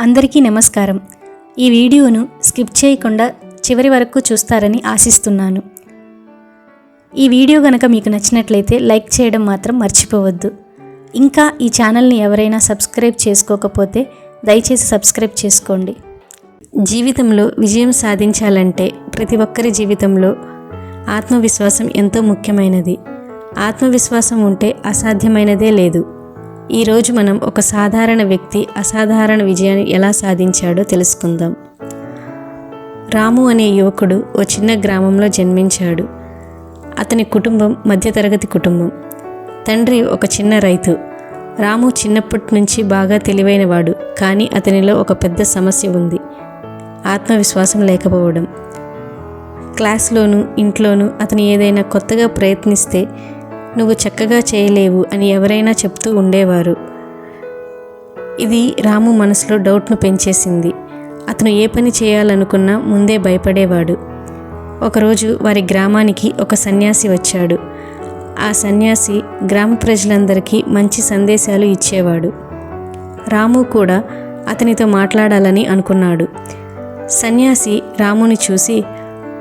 అందరికీ నమస్కారం. ఈ వీడియోను స్కిప్ చేయకుండా చివరి వరకు చూస్తారని ఆశిస్తున్నాను. ఈ వీడియో గనక మీకు నచ్చినట్లయితే లైక్ చేయడం మాత్రం మర్చిపోవద్దు. ఇంకా ఈ ఛానల్ని ఎవరైనా సబ్స్క్రైబ్ చేసుకోకపోతే దయచేసి సబ్స్క్రైబ్ చేసుకోండి. జీవితంలో విజయం సాధించాలంటే ప్రతి ఒక్కరి జీవితంలో ఆత్మవిశ్వాసం ఎంతో ముఖ్యమైనది. ఆత్మవిశ్వాసం ఉంటే అసాధ్యమైనదే లేదు. ఈరోజు మనం ఒక సాధారణ వ్యక్తి అసాధారణ విజయాన్ని ఎలా సాధించాడో తెలుసుకుందాం. రాము అనే యువకుడు ఓ చిన్న గ్రామంలో జన్మించాడు. అతని కుటుంబం మధ్యతరగతి కుటుంబం. తండ్రి ఒక చిన్న రైతు. రాము చిన్నప్పటి నుంచి బాగా తెలివైనవాడు, కానీ అతనిలో ఒక పెద్ద సమస్య ఉంది: ఆత్మవిశ్వాసం లేకపోవడం. క్లాస్లోనూ ఇంట్లోనూ అతను ఏదైనా కొత్తగా ప్రయత్నిస్తే నువ్వు చక్కగా చేయలేవు అని ఎవరైనా చెప్తూ ఉండేవారు. ఇది రాము మనసులో డౌట్ను పెంచేసింది. అతను ఏ పని చేయాలనుకున్నా ముందే భయపడేవాడు. ఒకరోజు వారి గ్రామానికి ఒక సన్యాసి వచ్చాడు. ఆ సన్యాసి గ్రామ ప్రజలందరికీ మంచి సందేశాలు ఇచ్చేవాడు. రాము కూడా అతనితో మాట్లాడాలని అనుకున్నాడు. సన్యాసి రాముని చూసి,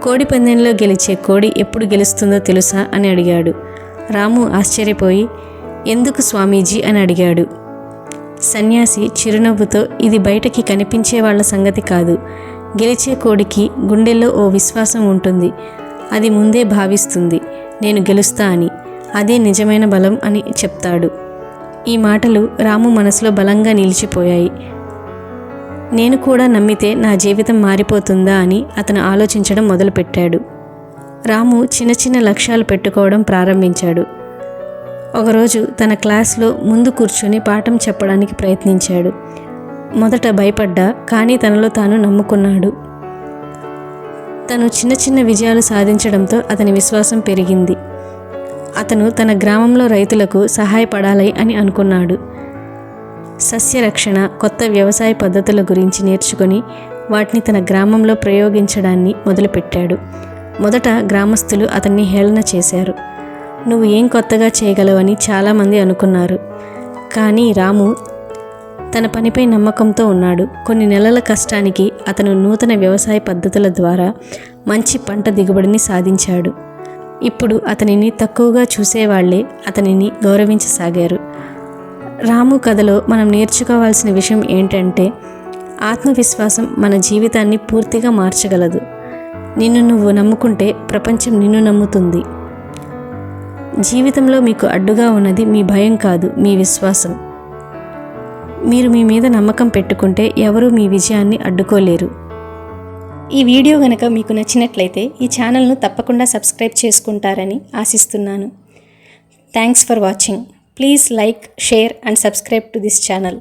కోడి పందెంలో గెలిచే కోడి ఎప్పుడు గెలుస్తుందో తెలుసా అని అడిగాడు. రాము ఆశ్చర్యపోయి, ఎందుకు స్వామీజీ అని అడిగాడు. సన్యాసి చిరునవ్వుతో, ఇది బయటకి కనిపించే వాళ్ళ సంగతి కాదు. గెలిచే కోడికి గుండెల్లో ఓ విశ్వాసం ఉంటుంది. అది ముందే భావిస్తుంది, నేను గెలుస్తా అని. అదే నిజమైన బలం అని చెప్తాడు. ఈ మాటలు రాము మనసులో బలంగా నిలిచిపోయాయి. నేను కూడా నమ్మితే నా జీవితం మారిపోతుందా అని అతను ఆలోచించడం మొదలుపెట్టాడు. రాము చిన్న చిన్న లక్ష్యాలు పెట్టుకోవడం ప్రారంభించాడు. ఒకరోజు తన క్లాస్లో ముందు కూర్చొని పాఠం చెప్పడానికి ప్రయత్నించాడు. మొదట భయపడ్డా, కానీ తనలో తాను నమ్ముకున్నాడు. తను చిన్న చిన్న విజయాలు సాధించడంతో అతని విశ్వాసం పెరిగింది. అతను తన గ్రామంలో రైతులకు సహాయపడాలి అని అనుకున్నాడు. సస్యరక్షణ, కొత్త వ్యవసాయ పద్ధతుల గురించి నేర్చుకొని వాటిని తన గ్రామంలో ప్రయోగించడాన్ని మొదలుపెట్టాడు. మొదట గ్రామస్తులు అతన్ని హేళన చేశారు. నువ్వు ఏం కొత్తగా చేయగలవని చాలామంది అనుకున్నారు. కానీ రాము తన పనిపై నమ్మకంతో ఉన్నాడు. కొన్ని నెలల కష్టానికి అతను నూతన వ్యవసాయ పద్ధతుల ద్వారా మంచి పంట దిగుబడిని సాధించాడు. ఇప్పుడు అతనిని తక్కువగా చూసేవాళ్లే అతనిని గౌరవించసాగారు. రాము కథలో మనం నేర్చుకోవాల్సిన విషయం ఏంటంటే, ఆత్మవిశ్వాసం మన జీవితాన్ని పూర్తిగా మార్చగలదు. నిన్ను నువ్వు నమ్ముకుంటే ప్రపంచం నిన్ను నమ్ముతుంది. జీవితంలో మీకు అడ్డుగా ఉన్నది మీ భయం కాదు, మీ విశ్వాసం. మీరు మీ మీద నమ్మకం పెట్టుకుంటే ఎవరూ మీ విజయాన్ని అడ్డుకోలేరు. ఈ వీడియో గనక మీకు నచ్చినట్లయితే ఈ ఛానల్ను తప్పకుండా సబ్స్క్రైబ్ చేసుకుంటారని ఆశిస్తున్నాను. Thanks for watching. Please like, share and subscribe to this channel.